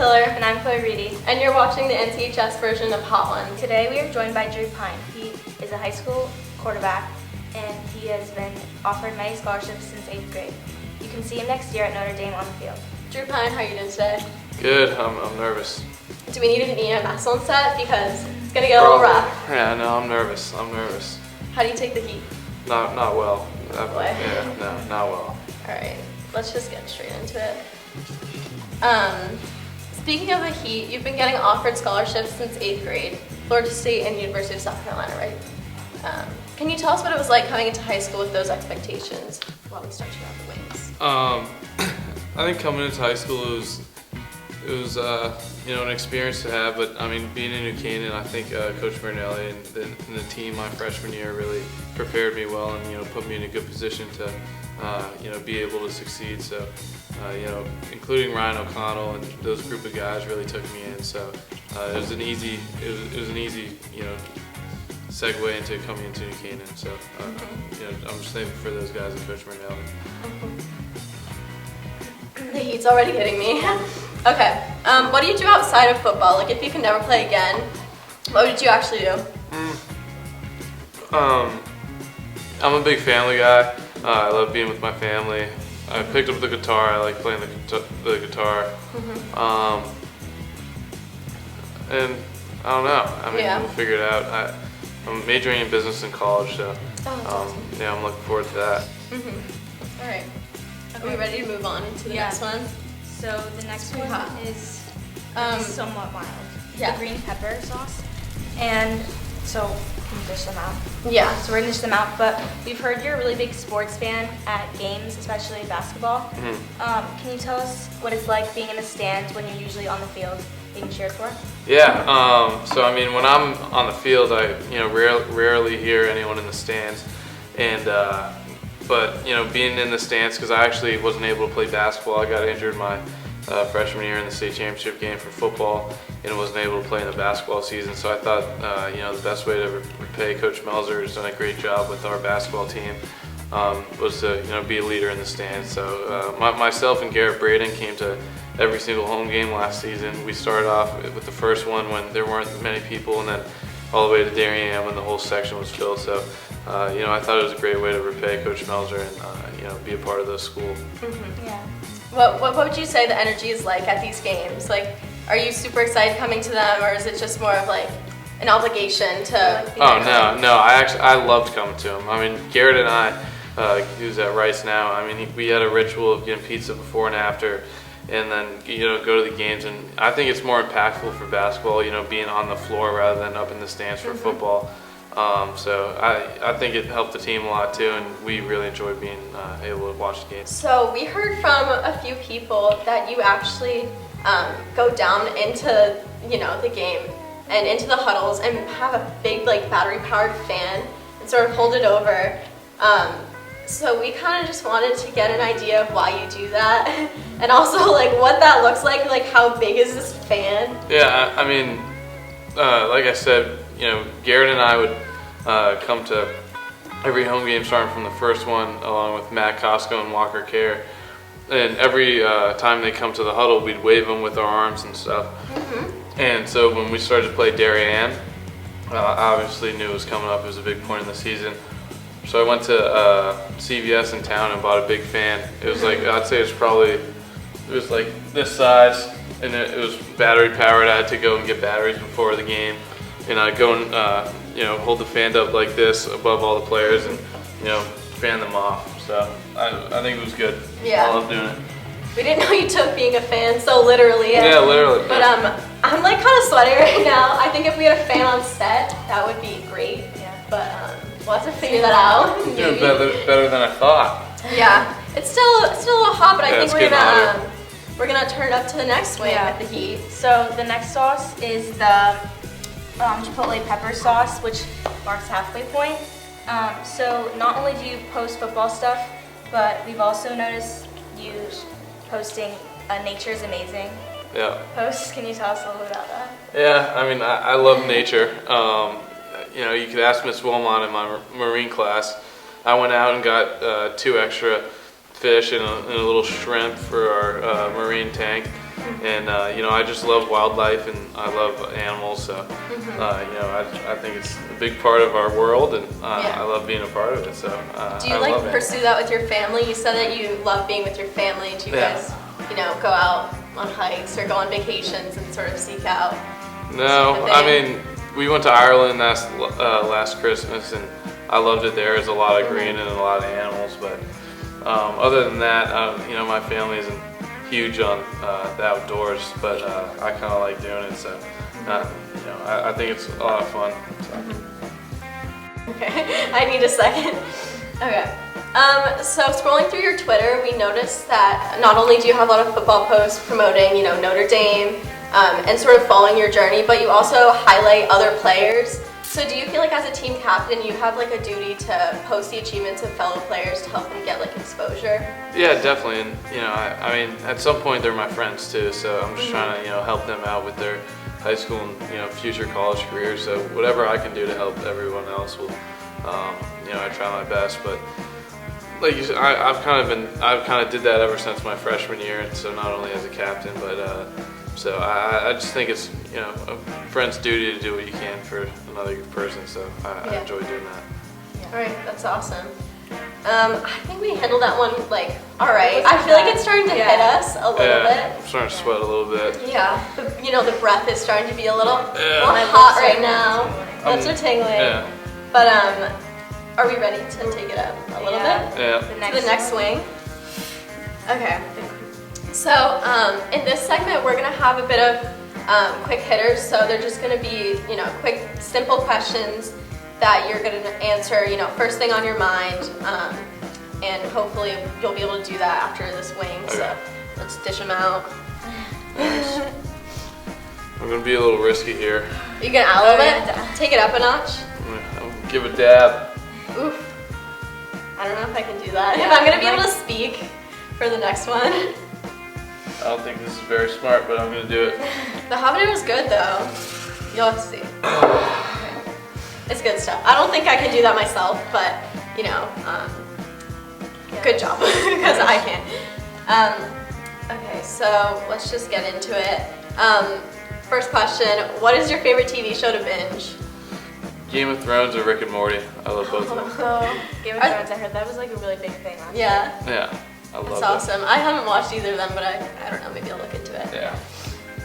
Hiller. And I'm Reidy. And you're watching the NCHS version of Hot Ones. Today we are joined by Drew Pyne. He is a high school quarterback and he has been offered many scholarships since 8th grade. You can see him next year at Notre Dame on the field. Drew Pyne, how are you doing today? Good, I'm nervous. Do we need an EMS on set? Because it's going to get a little rough. Yeah, no, I'm nervous. How do you take the heat? Not well. Boy. Yeah, no, not well. Alright, let's just get straight into it. Speaking of the heat, you've been getting offered scholarships since 8th grade. Florida State and University of South Carolina, right? Can you tell us what it was like coming into high school with those expectations while we start you out the wings? I think coming into high school it was an experience to have, but I mean being in New Canaan, I think Coach Marinelli and the team my freshman year really prepared me well and put me in a good position to be able to succeed. So including Ryan O'Connell and those group of guys really took me in. So it was an easy segue into coming into New Canaan. So I'm just thankful for those guys and Coach Marinelli. The heat's already hitting me. Okay, what do you do outside of football? Like, if you could never play again, what would you actually do? I'm a big family guy. I love being with my family. I picked up the guitar. I like playing the guitar. And I don't know. I mean, we'll figure it out. I'm majoring in business in college, so awesome. yeah, I'm looking forward to that. All right. Are we ready to move on to the next one? So the next one is somewhat mild. Yeah. The green pepper sauce. And so can you dish them out? Yeah. So we're gonna dish them out, but we've heard you're a really big sports fan at games, especially basketball. Can you tell us what it's like being in the stands when you're usually on the field being cheered for? Yeah. So I mean, when I'm on the field, I rarely hear anyone in the stands, and but being in the stands, because I actually wasn't able to play basketball. I got injured my freshman year in the state championship game for football, and wasn't able to play in the basketball season. So I thought the best way to repay Coach Melzer, who's done a great job with our basketball team, was to be a leader in the stands. So myself and Garrett Braden came to every single home game last season. We started off with the first one when there weren't many people, and then all the way to Darien when the whole section was filled. So I thought it was a great way to repay Coach Melzer and be a part of the school. Yeah. What would you say the energy is like at these games? Like, are you super excited coming to them, or is it just more of like an obligation to? No. I loved coming to them. I mean, Garrett and I, who's at Rice now. I mean, we had a ritual of getting pizza before and after, and then go to the games. And I think it's more impactful for basketball, being on the floor rather than up in the stands for football. So I think it helped the team a lot too, and we really enjoyed being able to watch the games. So we heard from a few people that you actually go down into the game and into the huddles and have a big battery-powered fan and sort of hold it over. So we kind of just wanted to get an idea of why you do that, and also what that looks like. Like, how big is this fan? Yeah, I mean, like I said, Garrett and I would come to every home game starting from the first one, along with Matt Costco and Walker Care. And every time they come to the huddle, we'd wave them with our arms and stuff. And so when we started to play Darien, I obviously knew it was coming up. It was a big point in the season. So I went to CVS in town and bought a big fan. It was I'd say it was like this size, and it was battery powered. I had to go and get batteries before the game, and I'd go and hold the fan up like this above all the players and fan them off. So I think it was good. Yeah. I love doing it. We didn't know you took being a fan so literally. Yeah, literally. But I'm kind of sweaty right now. I think if we had a fan on set, that would be great. Yeah. But we'll have to figure that out. Doing better than I thought. Yeah. It's still a little hot, but I think we're gonna turn it up to the next swing with the heat. So the next sauce is the Chipotle pepper sauce, which marks halfway point. So not only do you post football stuff, but we've also noticed you posting Nature's Amazing posts. Can you tell us a little bit about that? Yeah, I mean, I love nature. You could ask Miss Wilmot in my marine class. I went out and got 2 extra fish and a little shrimp for our marine tank. And I just love wildlife and I love animals. So I think it's a big part of our world, and I love being a part of it. So do you like pursue that with your family? You said that you love being with your family. Do you guys, go out on hikes or go on vacations and sort of seek out? No, I mean, we went to Ireland last Christmas, and I loved it there. There's a lot of green and a lot of animals, but other than that, my family isn't huge on the outdoors, but I kind of like doing it. So, I think it's a lot of fun. So. Okay, I need a second. Okay. So scrolling through your Twitter, we noticed that not only do you have a lot of football posts promoting, Notre Dame, and sort of following your journey, but you also highlight other players. So do you feel like as a team captain, you have like a duty to post the achievements of fellow players to help them get like exposure? Yeah, definitely. And I mean, at some point they're my friends too, so I'm just trying to help them out with their high school and future college careers. So whatever I can do to help everyone else will, I try my best. But like you said, I've kind of did that ever since my freshman year, and so not only as a captain, but so I just think it's a friend's duty to do what you can for another person. So I enjoy doing that. Yeah. All right, that's awesome. I think we handled that one like all right. I feel like it's starting to hit us a little bit. I'm starting to sweat a little bit. Yeah, the breath is starting to be a little hot right now. Lips are tingling. Yeah. But are we ready to take it up a little bit? Yeah. To the next swing. Okay. So in this segment, we're gonna have a bit of quick hitters. So they're just gonna be quick, simple questions that you're gonna answer first thing on your mind, and hopefully you'll be able to do that after the swing. Okay. So let's dish them out. Nice. I'm gonna be a little risky here. You gonna add a little bit? Take it up a notch? I'm gonna give a dab. Oof. I don't know if I can do that. If I'm gonna be able to speak for the next one. I don't think this is very smart, but I'm gonna do it. The habanero was good though. You'll have to see. Okay. It's good stuff. I don't think I can do that myself, but good job, because I can't. Okay, so let's just get into it. First question, what is your favorite TV show to binge? Game of Thrones or Rick and Morty. I love both of them. Game of Thrones, I heard that was like a really big thing last year. Yeah. I love That's awesome. I haven't watched either of them, but I don't know, maybe I'll look into it. Yeah.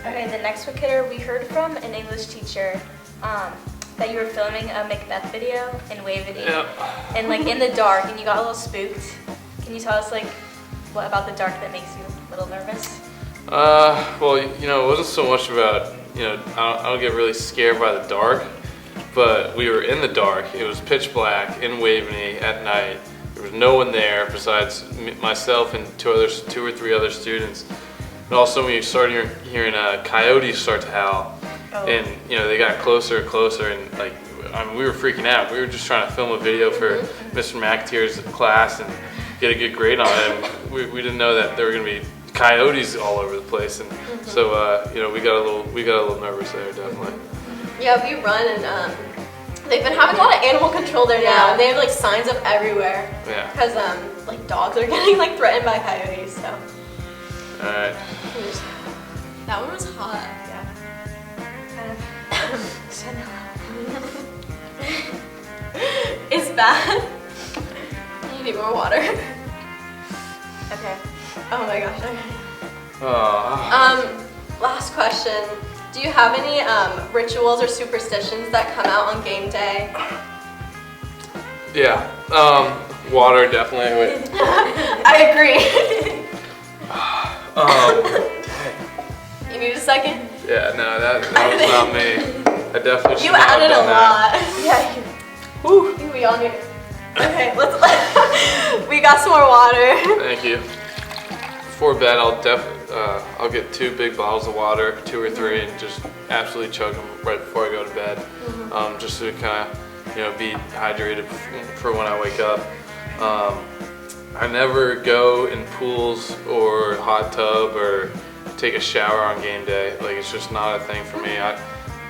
Okay, the next quick hitter, we heard from an English teacher that you were filming a Macbeth video in Waveney. Yep. And like in the dark, and you got a little spooked. Can you tell us like what about the dark that makes you a little nervous? Well, it wasn't so much about, I don't get really scared by the dark, but we were in the dark. It was pitch black in Waveney at night. There was no one there besides myself and two or three other students. And all of a sudden we started hearing coyotes start to howl. Oh. And they got closer and closer, and we were freaking out. We were just trying to film a video for Mr. McAteer's class and get a good grade on it. And we didn't know that there were going to be coyotes all over the place, and so we got a little nervous there, definitely. Yeah, we run, and they've been having a lot of animal control there now, and they have like signs up everywhere. Yeah. Because dogs are getting threatened by coyotes. So. All right. That one was hot. Yeah. It's bad. You need more water. Okay. Oh my gosh. Okay. Last question. Do you have any rituals or superstitions that come out on game day? Yeah. Water, definitely. I agree. You need a second? Yeah, no, that was not me. I definitely should You not have added a done lot. that. Yeah. Woo. We all need it. Okay, we got some more water. Thank you. Before bed, I'll get 2 big bottles of water, 2 or 3, and just absolutely chug them right before I go to bed, just to kind of be hydrated for when I wake up. I never go in pools or hot tub or take a shower on game day. It's just not a thing for me.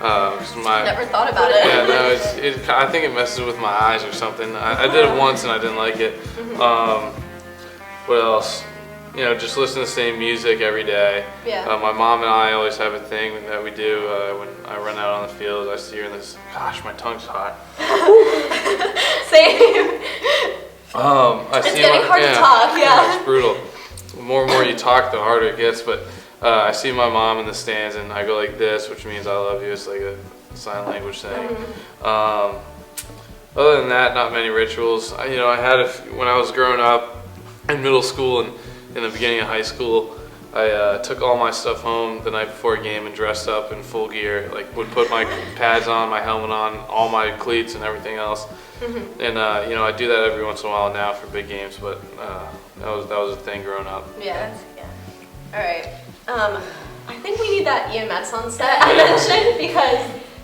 Never thought about it. Yeah, no, I think it messes with my eyes or something. I did it once and I didn't like it. What else? just listen to the same music every day. Yeah. My mom and I always have a thing that we do when I run out on the field. I see her in this. Gosh, my tongue's hot. Same. It's getting hard to talk. Yeah. It's brutal. The more and more you talk, the harder it gets. But I see my mom in the stands, and I go like this, which means I love you. It's like a sign language thing. Other than that, not many rituals. I had when I was growing up in middle school and in the beginning of high school. I took all my stuff home the night before a game and dressed up in full gear. Like would put my pads on, my helmet on, all my cleats and everything else. And I do that every once in a while now for big games. But that was a thing growing up. Yeah. All right. I think we need that EMS on set I mentioned because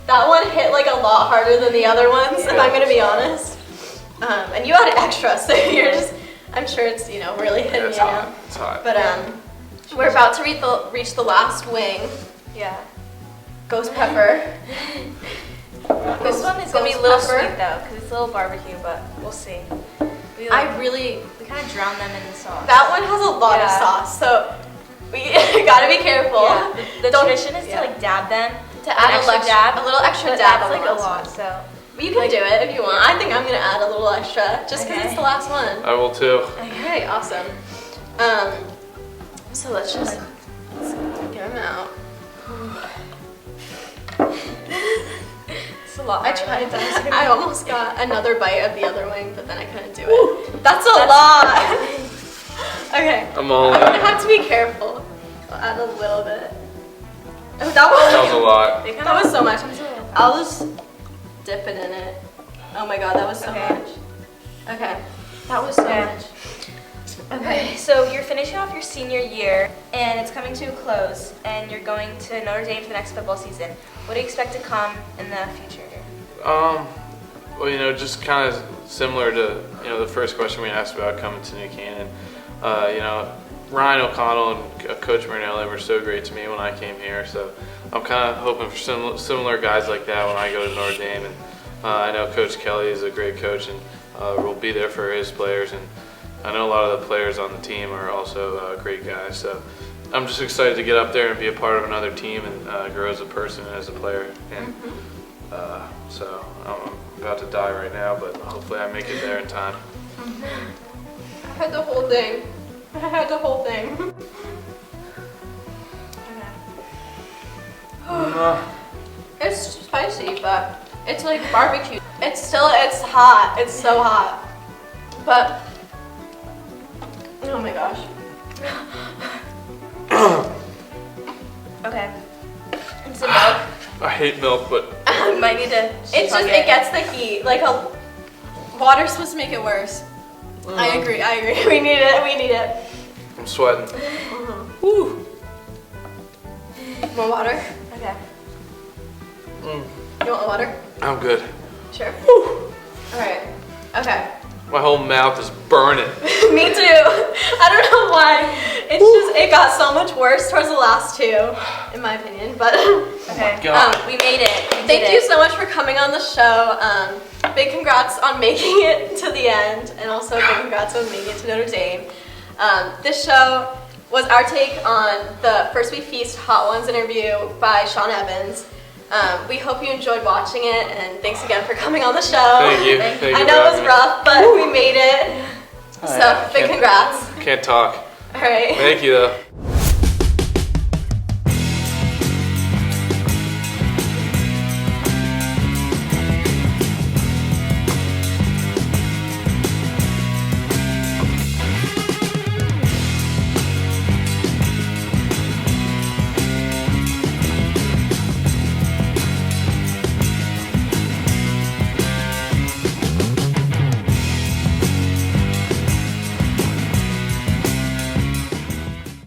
that one hit like a lot harder than the other ones. If I'm gonna be honest. And you added extra, so you're just. I'm sure it's really hitting you now. It's hot. But we're about to reach the last wing. Yeah. Ghost pepper. This one is gonna be a little sweet though, because it's a little barbecue, but we'll see. We kind of drown them in the sauce. That one has a lot of sauce, so we gotta be careful. Yeah. The tradition is to like dab them, to add a little extra dab. That's like a lot, so. You can do it if you want. I think I'm gonna add a little extra just because it's the last one. I will too. Okay, awesome. So let's get them out. It's a lot. I tried that. I almost got another bite of the other wing, but then I couldn't do it. That's a lot. Okay. I'm all I'm gonna have to be careful. I'll add a little bit. Oh, that was a lot. That was so much. I'll just dip it in it. Oh my god, that was so much. Okay. That was so much. Okay, so you're finishing off your senior year, and it's coming to a close, and you're going to Notre Dame for the next football season. What do you expect to come in the future? Well, just kind of similar to the first question we asked about coming to New Canaan. Ryan O'Connell and Coach Marinelli were so great to me when I came here, so I'm kind of hoping for similar guys like that when I go to Notre Dame. And I know Coach Kelly is a great coach and will be there for his players. And I know a lot of the players on the team are also great guys. So I'm just excited to get up there and be a part of another team and grow as a person and as a player. And so I'm about to die right now, but hopefully I make it there in time. I had the whole thing. It's spicy, but it's like barbecue. It's hot. It's so hot. But, oh my gosh. Okay. And some milk. I hate milk, but You might need to. It gets the heat. Like water's supposed to make it worse. I agree. We need it. I'm sweating. Woo. More water? Okay. You want water? I'm good. Sure. Alright. Okay. My whole mouth is burning. Me too. I don't know why. It got so much worse towards the last two, in my opinion. But okay. We made it. Thank you so much for coming on the show. Big congrats on making it to the end, and also big congrats on making it to Notre Dame. This show was our take on the First We Feast Hot Ones interview by Sean Evans. We hope you enjoyed watching it, and thanks again for coming on the show. Thank you. I know it was rough, but we made it. So big congrats. Can't talk. All right. Thank you though.